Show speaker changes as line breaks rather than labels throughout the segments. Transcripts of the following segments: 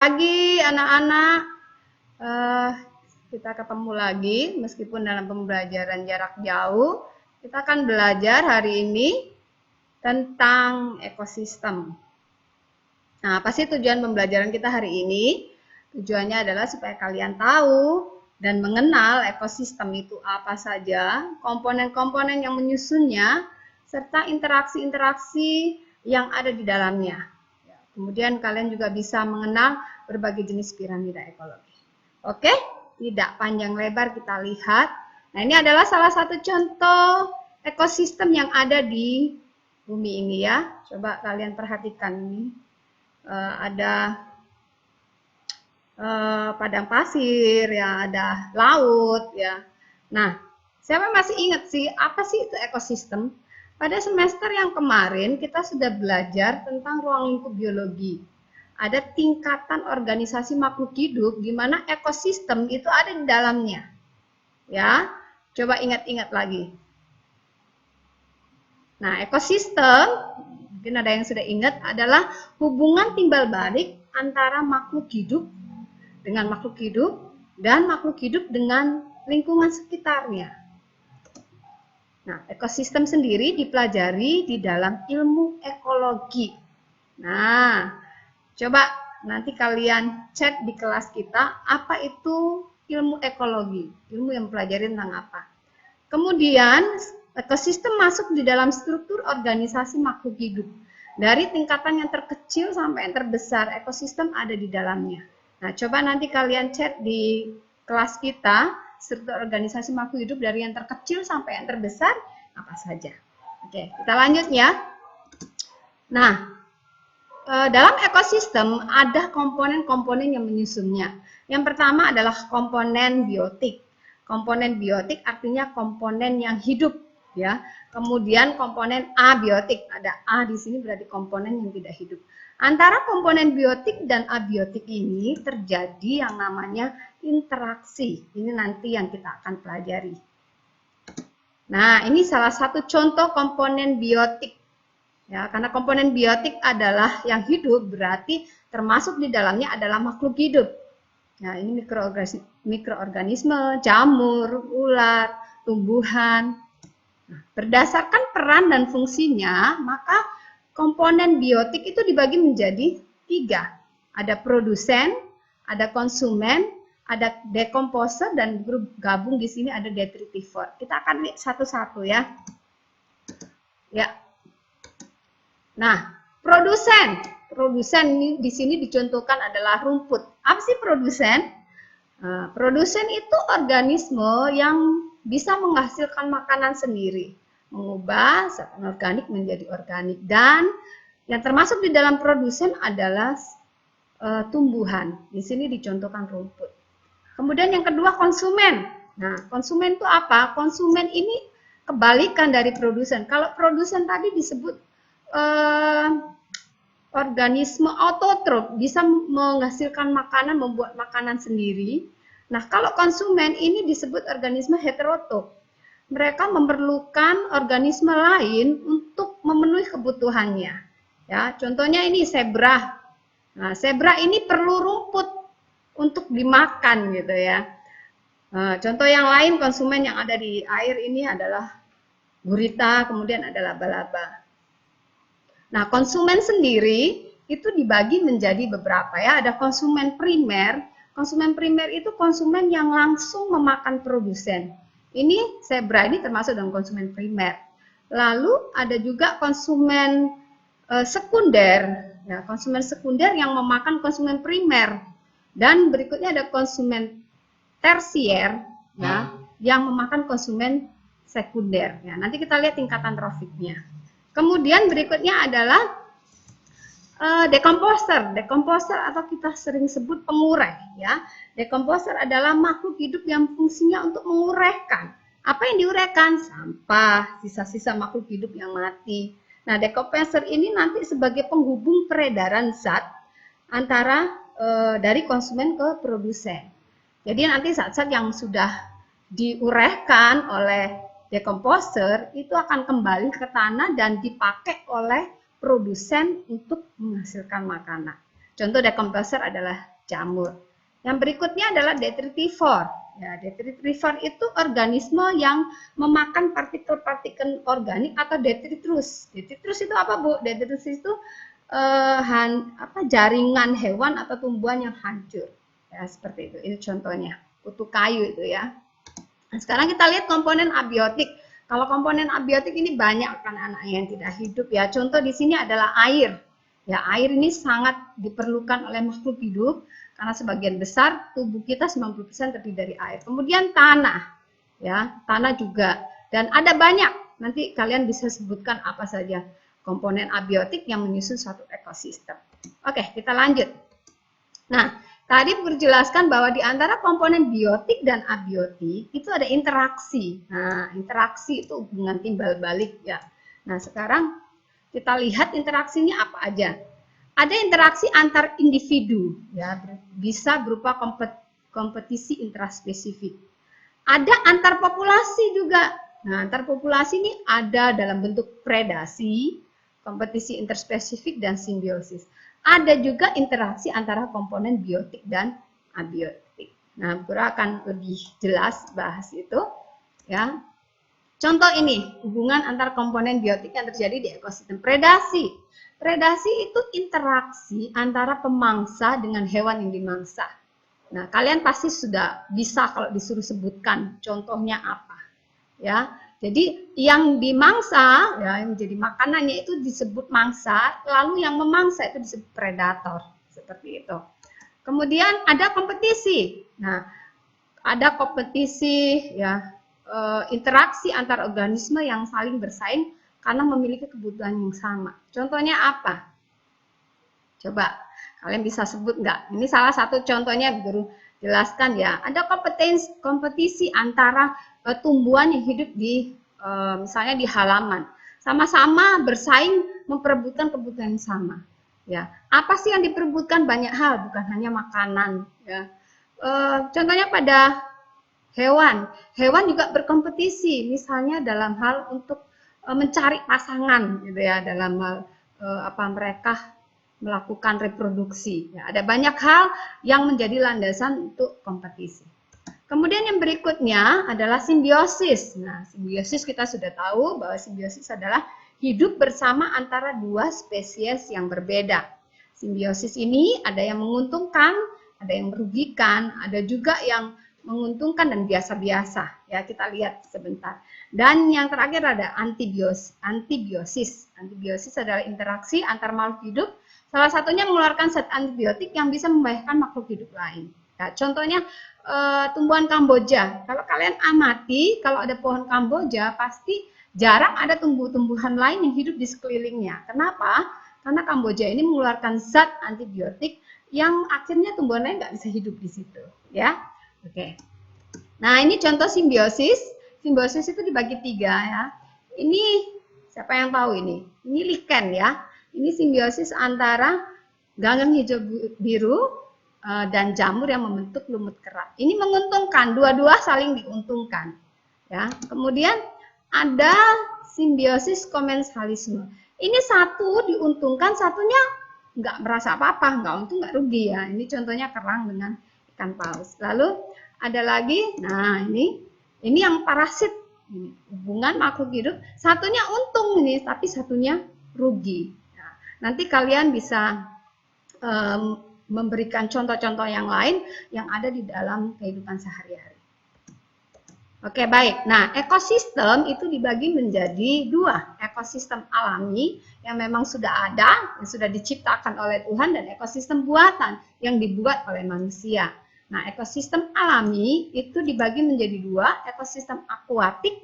Pagi anak-anak, eh, kita ketemu lagi meskipun dalam pembelajaran jarak jauh. Kita akan belajar hari ini tentang ekosistem. Nah, apa sih tujuan pembelajaran kita hari ini? Tujuannya adalah supaya kalian tahu dan mengenal ekosistem itu apa saja, komponen-komponen yang menyusunnya, serta interaksi-interaksi yang ada di dalamnya. Kemudian kalian juga bisa mengenal berbagai jenis piramida ekologi. Oke, tidak panjang lebar kita lihat. Nah, ini adalah salah satu contoh ekosistem yang ada di bumi ini ya. Coba kalian perhatikan ini. Ada padang pasir ya, ada laut ya. Nah, siapa masih ingat sih apa sih itu ekosistem? Pada semester yang kemarin kita sudah belajar tentang ruang lingkup biologi. Ada tingkatan organisasi makhluk hidup di mana ekosistem itu ada di dalamnya. Ya, coba ingat-ingat lagi. Nah, ekosistem, mungkin ada yang sudah ingat, adalah hubungan timbal balik antara makhluk hidup dengan makhluk hidup dan makhluk hidup dengan lingkungan sekitarnya. Nah, ekosistem sendiri dipelajari di dalam ilmu ekologi. Nah, coba nanti kalian cek di kelas kita apa itu ilmu ekologi, ilmu yang mempelajari tentang apa. Kemudian, ekosistem masuk di dalam struktur organisasi makhluk hidup. Dari tingkatan yang terkecil sampai yang terbesar, ekosistem ada di dalamnya. Nah, coba nanti kalian cek di kelas kita, struktur organisasi makhluk hidup dari yang terkecil sampai yang terbesar, apa saja. Oke, kita lanjut ya. Nah, dalam ekosistem ada komponen-komponen yang menyusunnya. Yang pertama adalah komponen biotik. Komponen biotik artinya komponen yang hidup, ya. Kemudian komponen abiotik, ada A di sini berarti komponen yang tidak hidup. Antara komponen biotik dan abiotik ini terjadi yang namanya interaksi. Ini nanti yang kita akan pelajari. Nah, ini salah satu contoh komponen biotik. Ya, karena komponen biotik adalah yang hidup, berarti termasuk di dalamnya adalah makhluk hidup. Nah, ini mikroorganisme, jamur, ular, tumbuhan. Nah, berdasarkan peran dan fungsinya, maka komponen biotik itu dibagi menjadi 3. Ada produsen, ada konsumen, ada dekomposer, dan gabung di sini ada detritivore. Kita akan lihat satu-satu ya. Ya. Nah, produsen ini di sini dicontohkan adalah rumput. Apa sih produsen? Produsen itu organisme yang bisa menghasilkan makanan sendiri, mengubah zat anorganik menjadi organik, dan yang termasuk di dalam produsen adalah tumbuhan. Di sini dicontohkan rumput. Kemudian yang kedua konsumen. Nah, konsumen itu apa? Konsumen ini kebalikan dari produsen. Kalau produsen tadi disebut organisme autotrof, bisa menghasilkan makanan, membuat makanan sendiri. Nah, kalau konsumen ini disebut organisme heterotrof. Mereka memerlukan organisme lain untuk memenuhi kebutuhannya. Ya, contohnya ini zebra. Nah, zebra ini perlu rumput untuk dimakan gitu ya. Contoh yang lain konsumen yang ada di air ini adalah gurita, kemudian ada laba-laba. Nah, konsumen sendiri itu dibagi menjadi beberapa ya. Ada konsumen primer. Konsumen primer itu konsumen yang langsung memakan produsen. Ini zebra ini termasuk dalam konsumen primer. Lalu ada juga konsumen sekunder. Ya, konsumen sekunder yang memakan konsumen primer. Dan berikutnya ada konsumen tersier ya, yang memakan konsumen sekunder. Ya, nanti kita lihat tingkatan trofiknya. Kemudian berikutnya adalah dekomposer. Dekomposer atau kita sering sebut pengurai ya. Dekomposer adalah makhluk hidup yang fungsinya untuk menguraikan. Apa yang diuraikan? Sampah, sisa-sisa makhluk hidup yang mati. Nah, dekomposer ini nanti sebagai penghubung peredaran zat antara dari konsumen ke produsen. Jadi nanti zat-zat yang sudah diuraikan oleh dekomposer itu akan kembali ke tanah dan dipakai oleh produsen untuk menghasilkan makanan. Contoh decomposer adalah jamur. Yang berikutnya adalah detritivore. Ya, detritivore itu organisme yang memakan partikel-partikel organik atau detritus. Detritus itu apa, Bu? Detritus itu jaringan hewan atau tumbuhan yang hancur. Ya, seperti itu. Ini contohnya. Kutu kayu itu ya. Nah, sekarang kita lihat komponen abiotik. Kalau komponen abiotik ini banyak kan anak yang tidak hidup ya. Contoh di sini adalah air. Ya, air ini sangat diperlukan oleh makhluk hidup karena sebagian besar tubuh kita 90% terdiri dari air. Kemudian tanah. Ya, tanah juga. Dan ada banyak. Nanti kalian bisa sebutkan apa saja komponen abiotik yang menyusun suatu ekosistem. Oke, kita lanjut. Nah, tadi berjelaskan bahwa di antara komponen biotik dan abiotik itu ada interaksi. Nah, interaksi itu hubungan timbal balik ya. Nah, sekarang kita lihat interaksinya apa aja. Ada interaksi antar individu ya, bisa berupa kompetisi intraspesifik. Ada antar populasi juga. Nah, antar populasi ini ada dalam bentuk predasi, kompetisi interspesifik dan simbiosis. Ada juga interaksi antara komponen biotik dan abiotik. Nah, Pura akan lebih jelas bahas itu ya. Contoh ini, hubungan antar komponen biotik yang terjadi di ekosistem predasi. Predasi itu interaksi antara pemangsa dengan hewan yang dimangsa. Nah, kalian pasti sudah bisa kalau disuruh sebutkan contohnya apa. Ya. Jadi yang dimangsa, ya, yang jadi makanannya itu disebut mangsa, lalu yang memangsa itu disebut predator, seperti itu. Kemudian ada kompetisi. Nah, ada kompetisi, ya, interaksi antar organisme yang saling bersaing karena memiliki kebutuhan yang sama. Contohnya apa? Coba kalian bisa sebut nggak? Ini salah satu contohnya, Guru jelaskan ya. Ada kompetisi antara tumbuhan yang hidup di misalnya di halaman, sama-sama bersaing memperebutkan kebutuhan yang sama. Ya, apa sih yang diperebutkan? Banyak hal, bukan hanya makanan. Ya, contohnya pada hewan, hewan juga berkompetisi, misalnya dalam hal untuk mencari pasangan, gitu ya, dalam hal mereka melakukan reproduksi. Ya, ada banyak hal yang menjadi landasan untuk kompetisi. Kemudian yang berikutnya adalah simbiosis. Nah, simbiosis kita sudah tahu bahwa simbiosis adalah hidup bersama antara dua spesies yang berbeda. Simbiosis ini ada yang menguntungkan, ada yang merugikan, ada juga yang menguntungkan dan biasa-biasa. Ya, kita lihat sebentar. Dan yang terakhir ada antibiosis. Antibiosis adalah interaksi antar makhluk hidup. Salah satunya mengeluarkan zat antibiotik yang bisa membahayakan makhluk hidup lain. Nah, contohnya tumbuhan Kamboja. Kalau kalian amati, kalau ada pohon Kamboja, pasti jarang ada tumbuh-tumbuhan lain yang hidup di sekelilingnya. Kenapa? Karena Kamboja ini mengeluarkan zat antibiotik yang akhirnya tumbuhan lain nggak bisa hidup di situ. Ya, oke. Nah, ini contoh simbiosis. Simbiosis itu dibagi 3 ya. Ini siapa yang tahu ini? Ini lichen ya. Ini simbiosis antara ganggang hijau biru dan jamur yang membentuk lumut kerak. Ini menguntungkan, dua-dua saling diuntungkan. Ya. Kemudian ada simbiosis komensalisme. Ini satu diuntungkan, satunya nggak merasa apa-apa, nggak untung, nggak rugi ya. Ini contohnya kerang dengan ikan paus. Lalu ada lagi, nah ini yang parasit. Ini, hubungan makhluk hidup, satunya untung ini, tapi satunya rugi. Nah, nanti kalian bisa memberikan contoh-contoh yang lain yang ada di dalam kehidupan sehari-hari. Oke, baik. Nah, ekosistem itu dibagi menjadi 2. Ekosistem alami yang memang sudah ada, yang sudah diciptakan oleh Tuhan, dan ekosistem buatan yang dibuat oleh manusia. Nah, ekosistem alami itu dibagi menjadi 2, ekosistem akuatik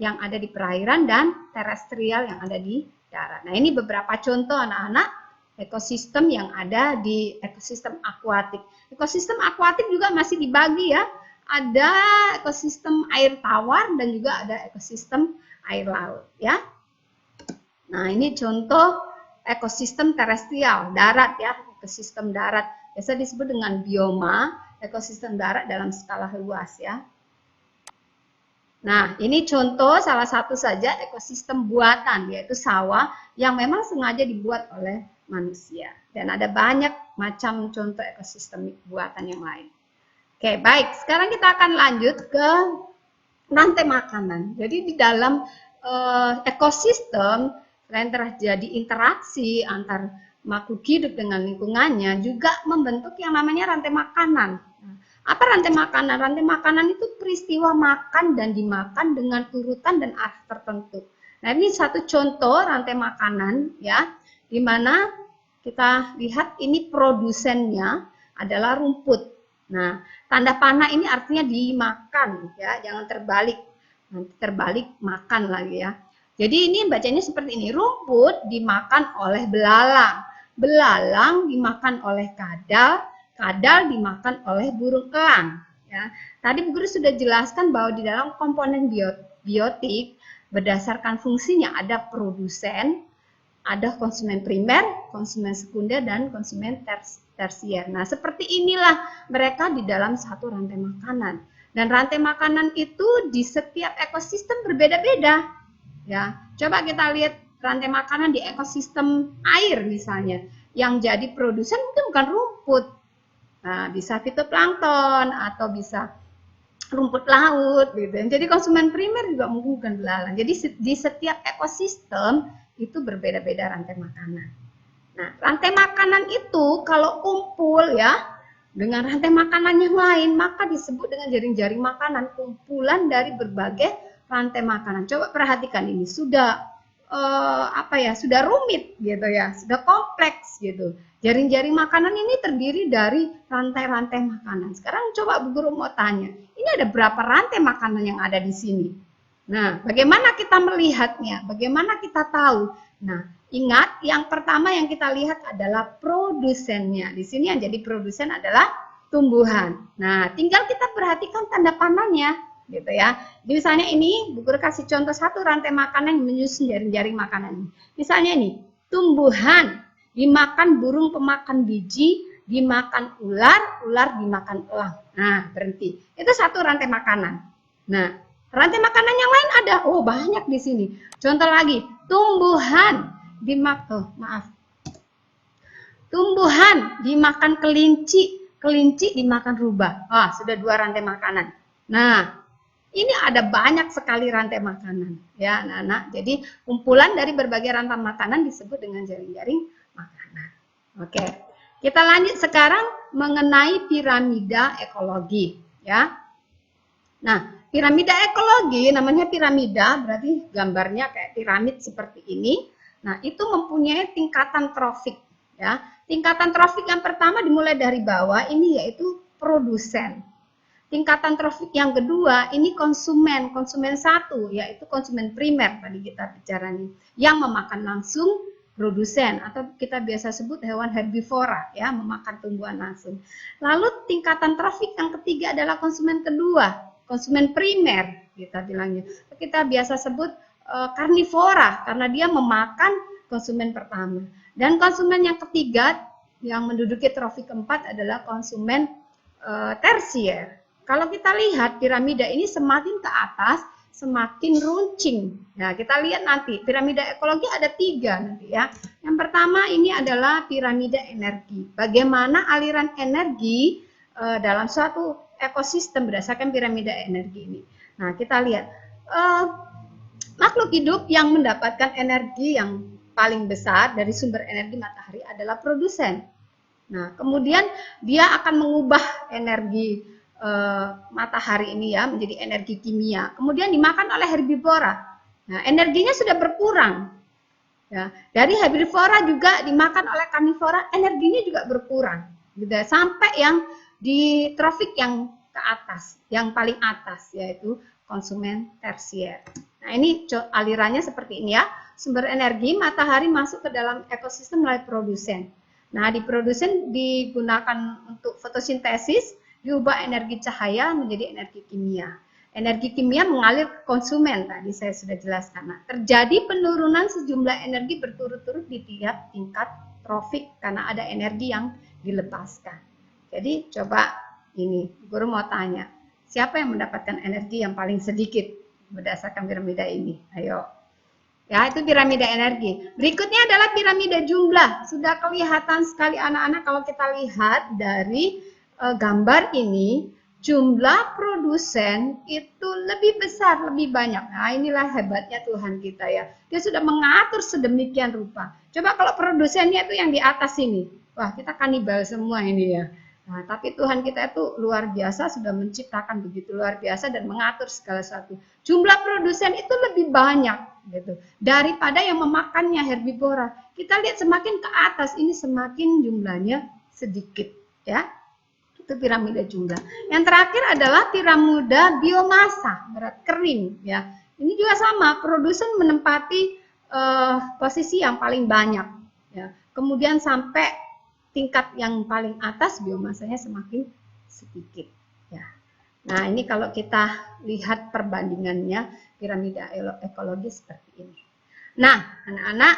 yang ada di perairan dan terestrial yang ada di darat. Nah, ini beberapa contoh anak-anak ekosistem yang ada di ekosistem akuatik. Ekosistem akuatik juga masih dibagi ya. Ada ekosistem air tawar dan juga ada ekosistem air laut ya. Nah, ini contoh ekosistem terestrial, darat ya, ekosistem darat. Biasa disebut dengan bioma, ekosistem darat dalam skala luas ya. Nah, ini contoh salah satu saja ekosistem buatan, yaitu sawah yang memang sengaja dibuat oleh manusia. Dan ada banyak macam contoh ekosistemik buatan yang lain. Oke, baik. Sekarang kita akan lanjut ke rantai makanan. Jadi di dalam ekosistem selain terjadi interaksi antar makhluk hidup dengan lingkungannya, juga membentuk yang namanya rantai makanan. Apa rantai makanan? Rantai makanan itu peristiwa makan dan dimakan dengan urutan dan arah tertentu. Nah, ini satu contoh rantai makanan ya, di mana kita lihat ini produsennya adalah rumput. Nah, tanda panah ini artinya dimakan ya, jangan terbalik. Nanti terbalik makan lagi ya. Jadi ini bacanya seperti ini, rumput dimakan oleh belalang, belalang dimakan oleh kadal, kadal dimakan oleh burung elang. Ya. Tadi Bu Guru sudah jelaskan bahwa di dalam komponen biotik berdasarkan fungsinya ada produsen, ada konsumen primer, konsumen sekunder, dan konsumen tersier. Nah, seperti inilah mereka di dalam satu rantai makanan. Dan rantai makanan itu di setiap ekosistem berbeda-beda. Ya, coba kita lihat rantai makanan di ekosistem air misalnya. Yang jadi produsen mungkin bukan rumput. Nah, bisa fitoplankton atau bisa rumput laut gitu. Jadi konsumen primer juga mungkin bukan belalang. Jadi di setiap ekosistem itu berbeda-beda rantai makanan. Nah, rantai makanan itu kalau kumpul ya dengan rantai makanan yang lain, maka disebut dengan jaring-jaring makanan, kumpulan dari berbagai rantai makanan. Coba perhatikan ini, sudah sudah rumit gitu ya, sudah kompleks gitu. Jaring-jaring makanan ini terdiri dari rantai-rantai makanan. Sekarang coba Bu Guru mau tanya, ini ada berapa rantai makanan yang ada di sini? Nah, bagaimana kita melihatnya? Bagaimana kita tahu? Nah, ingat, yang pertama yang kita lihat adalah produsennya. Di sini yang jadi produsen adalah tumbuhan. Nah, tinggal kita perhatikan tanda panahnya, gitu ya. Jadi misalnya ini, Bu Guru kasih contoh satu rantai makanan yang menyusun jaring-jaring makanan ini. Misalnya ini, tumbuhan dimakan burung pemakan biji, dimakan ular, ular dimakan elang. Nah, berhenti. Itu satu rantai makanan. Nah, rantai makanan yang lain ada. Oh, banyak di sini. Contoh lagi, tumbuhan tumbuhan dimakan kelinci, kelinci dimakan rubah. Ah, sudah dua rantai makanan. Nah, ini ada banyak sekali rantai makanan, ya, anak-anak. Jadi kumpulan dari berbagai rantai makanan disebut dengan jaring-jaring makanan. Oke, kita lanjut sekarang mengenai piramida ekologi, ya. Nah, piramida ekologi namanya piramida, berarti gambarnya kayak piramid seperti ini. Nah, itu mempunyai tingkatan trofik, ya. Tingkatan trofik yang pertama dimulai dari bawah, ini yaitu produsen. Tingkatan trofik yang kedua, ini konsumen satu, yaitu konsumen primer tadi kita bicara nih, yang memakan langsung produsen atau kita biasa sebut hewan herbivora, ya, memakan tumbuhan langsung. Lalu tingkatan trofik yang ketiga adalah konsumen kedua, konsumen primer kita bilangnya. Kita biasa sebut karnivora karena dia memakan konsumen pertama. Dan konsumen yang ketiga yang menduduki trofik keempat adalah konsumen tersier. Kalau kita lihat piramida ini semakin ke atas, semakin runcing. Nah, kita lihat nanti piramida ekologi ada 3 nanti ya. Yang pertama ini adalah piramida energi. Bagaimana aliran energi dalam suatu ekosistem berdasarkan piramida energi ini. Nah, kita lihat makhluk hidup yang mendapatkan energi yang paling besar dari sumber energi matahari adalah produsen. Nah, kemudian dia akan mengubah energi matahari ini ya menjadi energi kimia. Kemudian dimakan oleh herbivora. Nah, energinya sudah berkurang. Ya, dari herbivora juga dimakan oleh karnivora, energinya juga berkurang. Gitu, sampai yang di trofik yang ke atas, yang paling atas yaitu konsumen tersier. Nah, ini alirannya seperti ini ya. Sumber energi matahari masuk ke dalam ekosistem melalui produsen. Nah, di produsen digunakan untuk fotosintesis, diubah energi cahaya menjadi energi kimia. Energi kimia mengalir ke konsumen, tadi saya sudah jelaskan. Nah, terjadi penurunan sejumlah energi berturut-turut di tiap tingkat trofik karena ada energi yang dilepaskan. Jadi coba ini, Guru mau tanya, siapa yang mendapatkan energi yang paling sedikit berdasarkan piramida ini? Ayo. Ya, itu piramida energi. Berikutnya adalah piramida jumlah. Sudah kelihatan sekali anak-anak kalau kita lihat dari gambar ini, jumlah produsen itu lebih besar, lebih banyak. Nah, inilah hebatnya Tuhan kita ya. Dia sudah mengatur sedemikian rupa. Coba kalau produsennya itu yang di atas ini. Wah, kita kanibal semua ini ya. Nah, tapi Tuhan kita itu luar biasa, sudah menciptakan begitu luar biasa dan mengatur segala sesuatu. Jumlah produsen itu lebih banyak gitu daripada yang memakannya herbivora. Kita lihat semakin ke atas ini semakin jumlahnya sedikit ya. Itu piramida jumlah. Yang terakhir adalah piramida biomasa, berat kering ya. Ini juga sama, produsen menempati posisi yang paling banyak ya. Kemudian sampai tingkat yang paling atas biomasanya semakin sedikit ya. Nah, ini kalau kita lihat perbandingannya piramida ekologi seperti ini. Nah, anak-anak,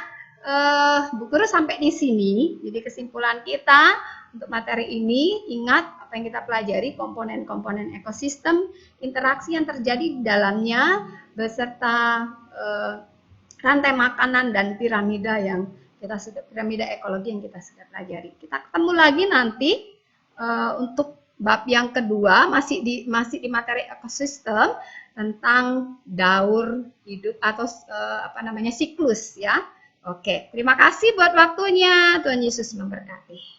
Bu Guru sampai di sini. Jadi kesimpulan kita untuk materi ini, ingat apa yang kita pelajari, komponen-komponen ekosistem, interaksi yang terjadi di dalamnya, beserta rantai makanan dan piramida yang piramida ekologi yang kita sudah pelajari. Kita ketemu lagi nanti untuk bab yang kedua masih di materi ekosistem tentang daur hidup atau siklus ya. Oke, terima kasih buat waktunya. Tuhan Yesus memberkati.